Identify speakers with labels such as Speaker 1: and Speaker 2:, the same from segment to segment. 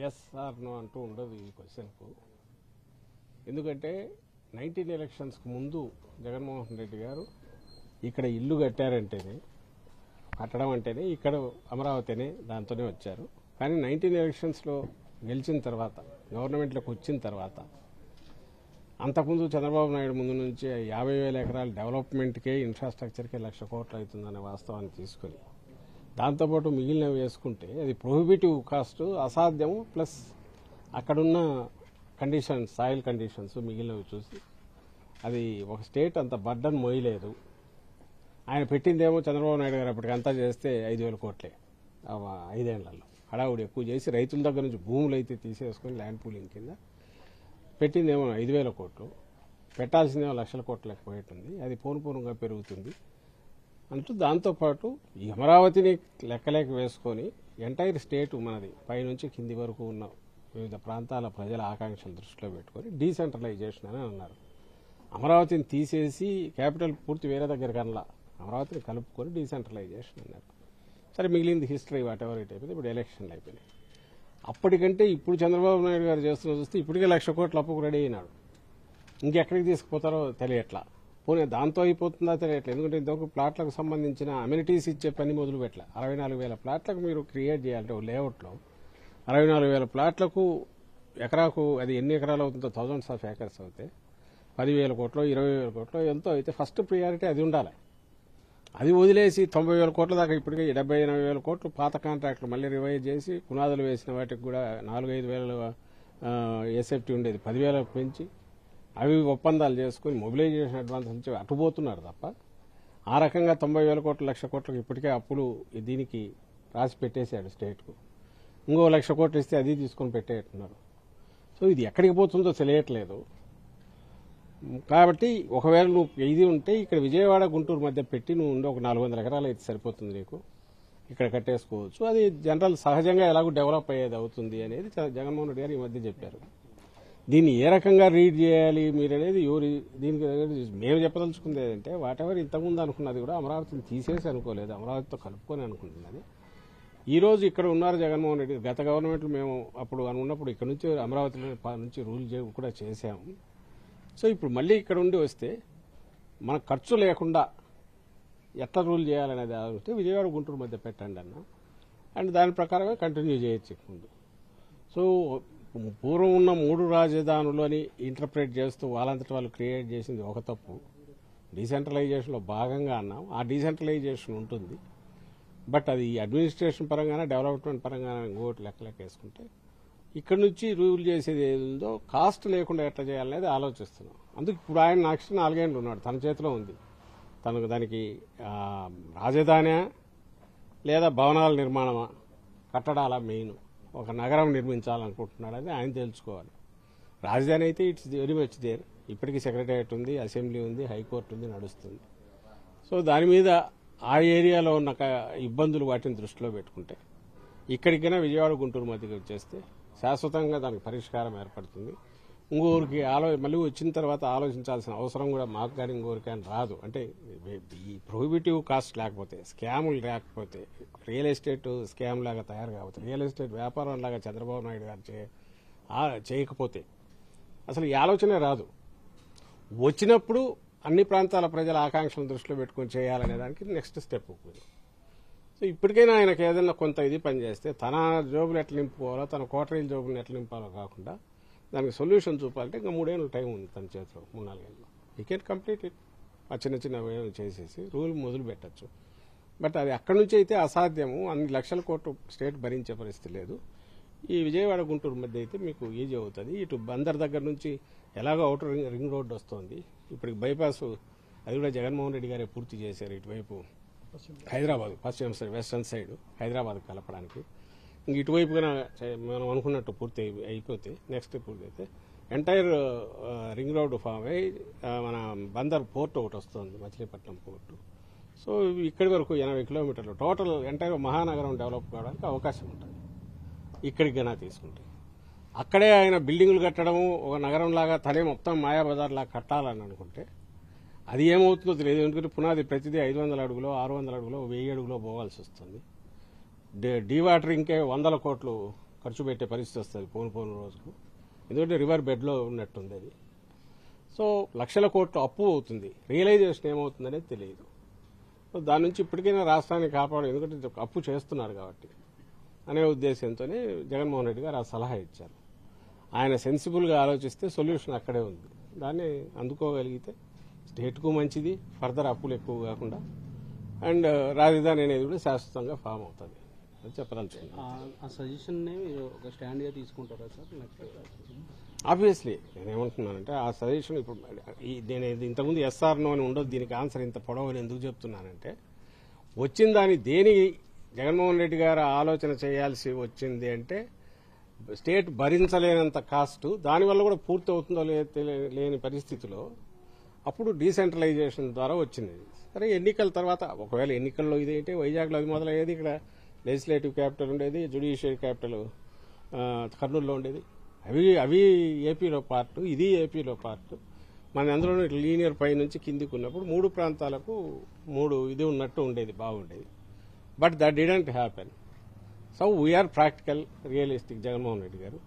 Speaker 1: Yes are no అంటూ ఉండదు ఈ క్వశ్చన్కు. ఎందుకంటే 19 ఎలక్షన్స్కు ముందు జగన్మోహన్ రెడ్డి గారు ఇక్కడ ఇల్లు కట్టారంటేనే, కట్టడం అంటేనే ఇక్కడ అమరావతినే దాంతోనే వచ్చారు. కానీ 19 ఎలక్షన్స్లో గెలిచిన తర్వాత, గవర్నమెంట్లోకి వచ్చిన తర్వాత, అంతకుముందు చంద్రబాబు నాయుడు ముందు నుంచి 50,000 ఎకరాల డెవలప్మెంట్కే, ఇన్ఫ్రాస్ట్రక్చర్కే 1,00,000 కోట్లు అవుతుందనే వాస్తవాన్ని తీసుకొని దాంతోపాటు మిగిలినవి వేసుకుంటే అది ప్రొహిబిటివ్ కాస్ట్, అసాధ్యము, ప్లస్ అక్కడున్న కండిషన్స్, సాయిల్ కండిషన్స్ మిగిలినవి చూసి అది ఒక స్టేట్ అంత బర్డన్ మోయలేదు. ఆయన పెట్టిందేమో చంద్రబాబు నాయుడు గారు అప్పటికంతా చేస్తే 5,000 కోట్లే 5 ఏళ్లలో. హడావుడి ఎక్కువ చేసి రైతుల దగ్గర నుంచి భూములు అయితే తీసేసుకుని ల్యాండ్ పూలింగ్ కింద పెట్టిందేమో 5,000 కోట్లు, పెట్టాల్సిందేమో 1,00,000 కోట్లు ఎక్కువైతుంది. అది పూర్వపూర్వంగా పెరుగుతుంది అంటూ దాంతోపాటు ఈ అమరావతిని లెక్కలేక వేసుకొని ఎంటైర్ స్టేట్ మనది పైనుంచి కింది వరకు ఉన్న వివిధ ప్రాంతాల ప్రజల ఆకాంక్షలు దృష్టిలో పెట్టుకొని డీసెంట్రలైజేషన్ అని అన్నారు. అమరావతిని తీసేసి క్యాపిటల్ పూర్తి వేరే దగ్గర కనలా, అమరావతిని కలుపుకొని డీసెంట్రలైజేషన్ అన్నారు. సరే, మిగిలింది హిస్టరీ, వాట్ ఎవర్ ఇట్ అయిపోయింది. ఇప్పుడు ఎలక్షన్లు అయిపోయినాయి. అప్పటికంటే ఇప్పుడు చంద్రబాబు నాయుడు గారు చేస్తున్న చూస్తే ఇప్పటికే 1,00,000 కోట్ల అప్పుకు రెడీ అయినాడు. ఇంకెక్కడికి తీసుకుపోతారో తెలియట్లా. పోనీ దాంతో అయిపోతుందా తెలియట్లేదు. ఎందుకంటే ఇంతవరకు ప్లాట్లకు సంబంధించిన అమ్యూనిటీస్ ఇచ్చే పని మొదలు పెట్టలే. 64,000 ప్లాట్లకు మీరు క్రియేట్ చేయాలంటే లేఅవుట్లో 64,000 ప్లాట్లకు ఎకరాకు అది ఎన్ని ఎకరాలు అవుతుందో, థౌజండ్స్ ఆఫ్ ఏకర్స్ అవుతాయి. 10,000 కోట్లు, 20,000 కోట్లు ఎంతో అయితే ఫస్ట్ ప్రియారిటీ అది ఉండాలి. అది వదిలేసి 90,000 కోట్ల దాకా ఇప్పటికే 70,000-80,000 కోట్లు పాత కాంట్రాక్టులు మళ్ళీ రివైజ్ చేసి పునాదులు వేసిన వాటికి కూడా 4,000-5,000 ఎస్ఎఫ్టీ ఉండేది 10,000 పెంచి అవి ఒప్పందాలు చేసుకుని మొబిలైజేషన్ అడ్వాన్స్ నుంచి అటుపోతున్నారు తప్ప ఆ రకంగా 90,000 కోట్లు 1,00,000 కోట్లకు ఇప్పటికే అప్పులు దీనికి రాసి పెట్టేశాడు స్టేట్కు. ఇంకో 1,00,000 కోట్లు ఇస్తే అది తీసుకొని పెట్టేట్టున్నారు. సో ఇది ఎక్కడికి పోతుందో తెలియట్లేదు. కాబట్టి ఒకవేళ నువ్వు ఇది ఉంటే ఇక్కడ విజయవాడ గుంటూరు మధ్య పెట్టి నువ్వు ఉండి ఒక 400 ఎకరాలు అయితే సరిపోతుంది, నీకు ఇక్కడ కట్టేసుకోవచ్చు. అది జనరల్ సహజంగా ఎలాగో డెవలప్ అయ్యేది అవుతుంది అనేది జగన్మోహన్ రెడ్డి గారు ఈ మధ్య చెప్పారు. దీన్ని ఏ రకంగా రీడ్ చేయాలి మీరు అనేది దీనికి మేము చెప్పదలుచుకుంది ఏంటంటే, వాట్ ఎవర్ ఇంతకుముందు అనుకున్నది కూడా అమరావతిని తీసేసి అనుకోలేదు, అమరావతితో కలుపుకొని అనుకుంటున్నది. ఈ రోజు ఇక్కడ ఉన్నారు జగన్మోహన్ రెడ్డి. గత గవర్నమెంట్లు మేము అప్పుడు అనుకున్నప్పుడు ఇక్కడ నుంచి అమరావతి నుంచి రూల్ కూడా చేశాము. సో ఇప్పుడు మళ్ళీ ఇక్కడ ఉండి వస్తే మన ఖర్చు లేకుండా ఎట్లా రూల్ చేయాలనేది ఆలోచిస్తే విజయవాడ గుంటూరు మధ్య పెట్టండి అన్న, అండ్ దాని ప్రకారమే కంటిన్యూ చేయొచ్చు ముందు. సో పూర్వం ఉన్న 3 రాజధానులని ఇంటర్ప్రిట్ చేస్తూ వాళ్ళంతటి వాళ్ళు క్రియేట్ చేసింది ఒక తప్పు. డీసెంట్రలైజేషన్లో భాగంగా అన్నాం, ఆ డీసెంట్రలైజేషన్ ఉంటుంది. బట్ అది అడ్మినిస్ట్రేషన్ పరంగానే, డెవలప్మెంట్ పరంగానే ఇంకోటి లెక్క వేసుకుంటే ఇక్కడ నుంచి రూల్ చేసేది ఏదో కాస్ట్ లేకుండా ఎట్లా చేయాలనేది ఆలోచిస్తున్నాం. అందుకు ఇప్పుడు ఆయన నెక్స్ట్ 4 ఏళ్ళు ఉన్నాడు, తన చేతిలో ఉంది. తనకు దానికి రాజధాని లేదా భవనాల నిర్మాణమా, కట్టడాల మెయిన్, ఒక నగరం నిర్మించాలనుకుంటున్నాడు, అది ఆయన తెలుసుకోవాలి. రాజధాని అయితే ఇట్స్ వెరీ మచ్ దేర్. ఇప్పటికీ సెక్రటేరియట్ ఉంది, అసెంబ్లీ ఉంది, హైకోర్టు ఉంది, నడుస్తుంది. సో దాని మీద ఆ ఏరియాలో ఉన్న ఇబ్బందులు వాటిని దృష్టిలో పెట్టుకుంటే ఇక్కడికైనా విజయవాడ గుంటూరు మధ్యకి వచ్చేస్తే శాశ్వతంగా దానికి పరిష్కారం ఏర్పడుతుంది. ఇంకోరికి మళ్ళీ వచ్చిన తర్వాత ఆలోచించాల్సిన అవసరం కూడా మాకు కానీ ఇంకోరికి కానీ రాదు. అంటే ఈ ప్రొహిబిటివ్ కాస్ట్ లేకపోతే, స్కాములు లేకపోతే, రియల్ ఎస్టేట్ స్కామ్ లాగా తయారు కాకపోతే, రియల్ ఎస్టేట్ వ్యాపారం లాగా చంద్రబాబు నాయుడు గారు చేయకపోతే అసలు ఈ ఆలోచనే రాదు. వచ్చినప్పుడు అన్ని ప్రాంతాల ప్రజల ఆకాంక్షలను దృష్టిలో పెట్టుకుని చేయాలనే దానికి నెక్స్ట్ స్టెప్. సో ఇప్పటికైనా ఆయనకు ఏదైనా కొంత ఇది పనిచేస్తే తన జోబులు ఎట్లా నింపుకోవాలో, తన కోటరీల జోబులను ఎట్లా నింపాలో కాకుండా దానికి సొల్యూషన్ చూపాలంటే ఇంకా 3 ఏళ్ళు టైం ఉంది తన చేతిలో, 3-4 ఏళ్ళు. You can complete it. ఆ చిన్న చిన్న చేసేసి రూల్ మొదలు పెట్టచ్చు. బట్ అది అక్కడి నుంచి అయితే అసాధ్యము. అన్ని 1,00,000 కోట్లు స్టేట్ భరించే పరిస్థితి లేదు. ఈ విజయవాడ గుంటూరు మధ్య అయితే మీకు ఈజీ అవుతుంది. ఇటు బందర్ దగ్గర నుంచి ఎలాగో అవుటర్ రింగ్ రోడ్డు వస్తుంది. ఇప్పటికి బైపాస్ అది కూడా జగన్మోహన్ రెడ్డి గారే పూర్తి చేశారు. ఇటువైపు హైదరాబాద్ పశ్చిమ సైడ్, వెస్టర్న్ సైడ్ హైదరాబాద్ కలపడానికి. ఇంక ఇటువైపుగా మనం అనుకున్నట్టు పూర్తి అయిపోతే, నెక్స్ట్ పూర్తి అయితే ఎంటైర్ రింగ్ రోడ్డు ఫామ్ అయ్యి మన బందర్ పోర్ట్ ఒకటి వస్తుంది, మచిలీపట్నం పోర్టు. సో ఇక్కడి వరకు 80 కిలోమీటర్లు టోటల్ ఎంటైర్ మహానగరం డెవలప్ కావడానికి అవకాశం ఉంటుంది ఇక్కడికైనా తీసుకుంటే. అక్కడే ఆయన బిల్డింగులు కట్టడము, ఒక నగరంలాగా తనే మొత్తం మాయాబజార్ లాగా కట్టాలని అనుకుంటే అది ఏమవుతుందో తెలియదు. ఎందుకంటే పునాది ప్రతిదీ 500 అడుగులో, 600 అడుగులో, 1000 అడుగులో పోవాల్సి వస్తుంది. డీవాటరింగ్కే 100 కోట్లు ఖర్చు పెట్టే పరిస్థితి వస్తుంది పోను రోజుకు. ఎందుకంటే రివర్ బెడ్లో ఉన్నట్టుంది అది. సో లక్షల కోట్లు అప్పు అవుతుంది, రియలైజేషన్ ఏమవుతుందనేది తెలియదు. సో దాని నుంచి ఇప్పటికైనా రాష్ట్రాన్ని కాపాడు, ఎందుకంటే అప్పు చేస్తున్నారు కాబట్టి అనే ఉద్దేశంతోనే జగన్మోహన్ రెడ్డి గారు ఆ సలహా ఇచ్చారు. ఆయన సెన్సిబుల్గా ఆలోచిస్తే సొల్యూషన్ అక్కడే ఉంది. దాన్ని అందుకోగలిగితే స్టేట్కు మంచిది, ఫర్దర్ అప్పులు ఎక్కువ కాకుండా, అండ్ రాజధాని అనేది కూడా శాశ్వతంగా ఫామ్ అవుతుంది. అది చెప్పదలుచుకున్నాను.
Speaker 2: ఆ సజెషన్ ఒక స్టాండ్గా తీసుకుంటారా సార్?
Speaker 1: ఆబ్వియస్లీ నేనేమంటున్నానంటే ఆ సజెషన్ ఇప్పుడు నేను ఇంతకుముందు ఎస్ఆర్ నో అని ఉండదు, దీనికి ఆన్సర్ ఇంత పొడవని ఎందుకు చెప్తున్నానంటే, వచ్చిన దాని దేని జగన్మోహన్ రెడ్డి గారు ఆలోచన చేయాల్సి వచ్చింది అంటే స్టేట్ భరించలేనంత కాస్ట్, దానివల్ల కూడా పూర్తి అవుతుందో లేని పరిస్థితిలో అప్పుడు డీసెంట్రలైజేషన్ ద్వారా వచ్చింది. సరే ఎన్నికల తర్వాత ఒకవేళ ఎన్నికల్లో ఇదేంటి వైజాగ్లో అది మొదలయ్యేది, ఇక్కడ లెజిస్లేటివ్ క్యాపిటల్ ఉండేది, జ్యుడిషియరీ క్యాపిటల్ కర్నూలులో ఉండేది. అవి ఏపీలో పార్ట్, ఇది ఏపీలో పార్ట్. మన అందులో లీనియర్ పై నుంచి కిందికి ఉన్నప్పుడు 3 ప్రాంతాలకు 3 ఇది ఉన్నట్టు ఉండేది, బాగుండేది. But that didn't happen. So we are practical, realistic Jaganmohan Reddy గారు.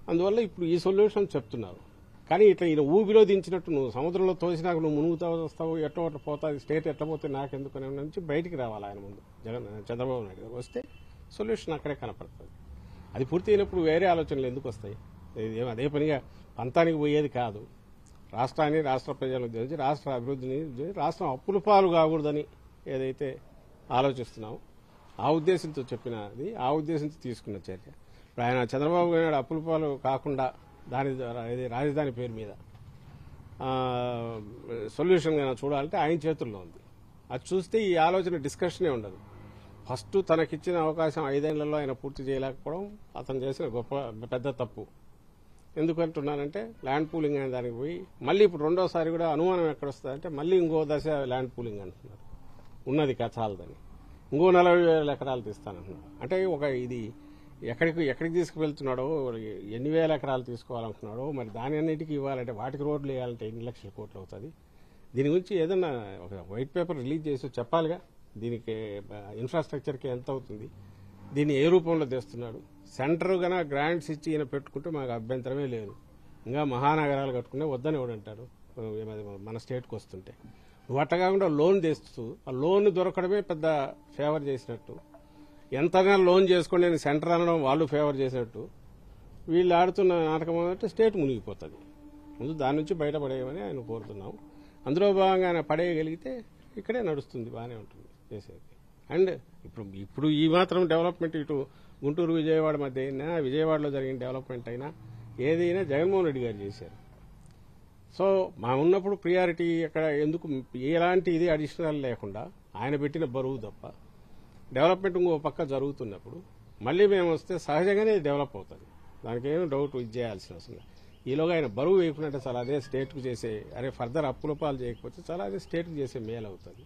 Speaker 1: అందువల్ల ఇప్పుడు ఈ సొల్యూషన్ చెప్తున్నారు. కానీ ఇట్లా ఈయన ఊబిలో దించినట్టు నువ్వు సముద్రంలో తోసినాక నువ్వు మునుగుతావు వస్తావు, ఎట్ట పోతుంది స్టేట్, ఎట్ట పోతే నాకెందుకు అనే నుంచి బయటికి రావాలి ఆయన ముందు చంద్రబాబు నాయుడు గారు. వస్తే సొల్యూషన్ అక్కడే కనపడుతుంది. అది పూర్తి అయినప్పుడు వేరే ఆలోచనలు ఎందుకు వస్తాయి? అదే పనిగా పంతానికి పోయేది కాదు. రాష్ట్రాన్ని, రాష్ట్ర ప్రజలను ఉద్దేశించి, రాష్ట్ర అభివృద్ధిని ఉద్దేశించి, రాష్ట్రం అప్పుల పాలు కాకూడదని ఏదైతే ఆలోచిస్తున్నామో ఆ ఉద్దేశంతో చెప్పినది, ఆ ఉద్దేశంతో తీసుకున్న చర్య. ఇప్పుడు ఆయన చంద్రబాబు నాయుడు అప్పుల పాలు కాకుండా దాని ద్వారా రాజధాని పేరు మీద సొల్యూషన్ చూడాలంటే ఆయన చేతుల్లో ఉంది. అది చూస్తే ఈ ఆలోచన డిస్కషనే ఉండదు. ఫస్ట్ తనకిచ్చిన అవకాశం 5 ఏళ్లలో ఆయన పూర్తి చేయలేకపోవడం అతను చేసిన పెద్ద తప్పు. ఎందుకంటున్నానంటే ల్యాండ్ పూలింగ్ అనే దానికి పోయి మళ్ళీ ఇప్పుడు రెండోసారి కూడా అనుమానం ఎక్కడొస్తుందంటే మళ్ళీ ఇంకో దశ ల్యాండ్ పూలింగ్ అంటున్నారు. ఉన్నది చాలదని ఇంకో 40,000 ఎకరాలు తీస్తానంటున్నాడు. అంటే ఇది ఎక్కడికి తీసుకువెళ్తున్నాడో, ఎన్ని వేల ఎకరాలు తీసుకోవాలనుకున్నాడో, మరి దాని అన్నిటికీ ఇవ్వాలంటే వాటికి రోడ్లు వేయాలంటే ఎన్ని లక్షల కోట్లు అవుతుంది. దీని గురించి ఏదన్నా ఒక వైట్ పేపర్ రిలీజ్ చేసి చెప్పాలిగా. దీనికి ఇన్ఫ్రాస్ట్రక్చర్కి ఎంత అవుతుంది, దీన్ని ఏ రూపంలో తెస్తున్నాడు. సెంటర్ గన గ్రాంట్స్ ఇచ్చి ఈయన పెట్టుకుంటే మాకు అభ్యంతరమే లేదు. ఇంకా మహానగరాలు కట్టుకునే వద్దని ఎవడంటారు మన స్టేట్కి వస్తుంటే. నువ్వు అట్ట కాకుండా లోన్ తెస్తూ ఆ లోన్ దొరకడమే పెద్ద ఫేవర్ చేసినట్టు, ఎంతగా లోన్ చేసుకోండి నేను సెంటర్ అనడం వాళ్ళు ఫేవర్ చేసినట్టు వీళ్ళు ఆడుతున్న నాటకం అంటే స్టేట్ మునిగిపోతుంది. ముందు దాని నుంచి బయటపడేయమని ఆయన కోరుతున్నాం. అందులో భాగంగా ఆయన పడేయగలిగితే ఇక్కడే నడుస్తుంది, బాగానే ఉంటుంది చేసేది. అండ్ ఇప్పుడు ఈ మాత్రం డెవలప్మెంట్ ఇటు గుంటూరు విజయవాడ మధ్య అయినా, విజయవాడలో జరిగిన డెవలప్మెంట్ అయినా ఏదైనా జగన్మోహన్ రెడ్డి గారు చేశారు. సో మా ఉన్నప్పుడు ప్రియారిటీ అక్కడ ఎందుకు ఎలాంటి ఇది అడిషనల్ లేకుండా ఆయన పెట్టిన బరువు తప్ప డెవలప్మెంట్ ఇంకో పక్క జరుగుతున్నప్పుడు మళ్ళీ మేము వస్తే సహజంగానే డెవలప్ అవుతుంది. దానికి ఏం డౌట్ ఇది చేయాల్సిన అవసరం. ఈలోగా ఆయన బరువు వేయకుంటే చాలా అదే స్టేట్కు చేసే, ఫర్దర్ అప్పుల పాలు చేయకపోతే చాలా అదే స్టేట్కు చేసే మేలు అవుతుంది.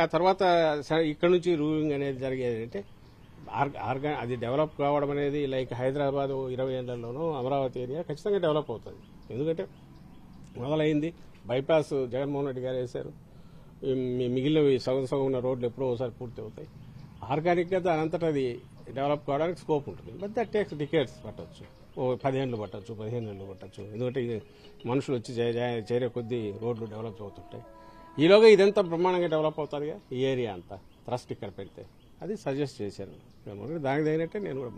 Speaker 1: ఆ తర్వాత ఇక్కడ నుంచి రూలింగ్ అనేది జరిగేది అంటే అది డెవలప్ కావడం అనేది లైక్ హైదరాబాద్ 20 ఏళ్లలోనూ అమరావతి ఏరియా ఖచ్చితంగా డెవలప్ అవుతుంది. ఎందుకంటే మొదలైంది బైపాస్ జగన్మోహన్ రెడ్డి గారు వేశారు. మిగిలినవి సగం ఉన్న రోడ్లు ఎప్పుడో ఒకసారి పూర్తి అవుతాయి. ఆర్గానిక్గా దాని అంతటా అది డెవలప్ కావడానికి స్కోప్ ఉంటుంది. బట్ దట్ టేక్స్ డికేట్స్ పట్టచ్చు, 10 ఏళ్ళు పట్టచ్చు, 15 ఏళ్ళు పట్టచ్చు. ఎందుకంటే ఇది మనుషులు వచ్చి చేరే కొద్దీ రోడ్లు డెవలప్ అవుతుంటాయి. ఈలోగా ఇదంతా బ్రహ్మాండంగా డెవలప్ అవుతుందిగా ఈ ఏరియా అంతా. ట్రస్ట్ ఇక్కడ పెడితే అది సజెస్ట్ చేశారు. దానికి తగినట్టే నేను కూడా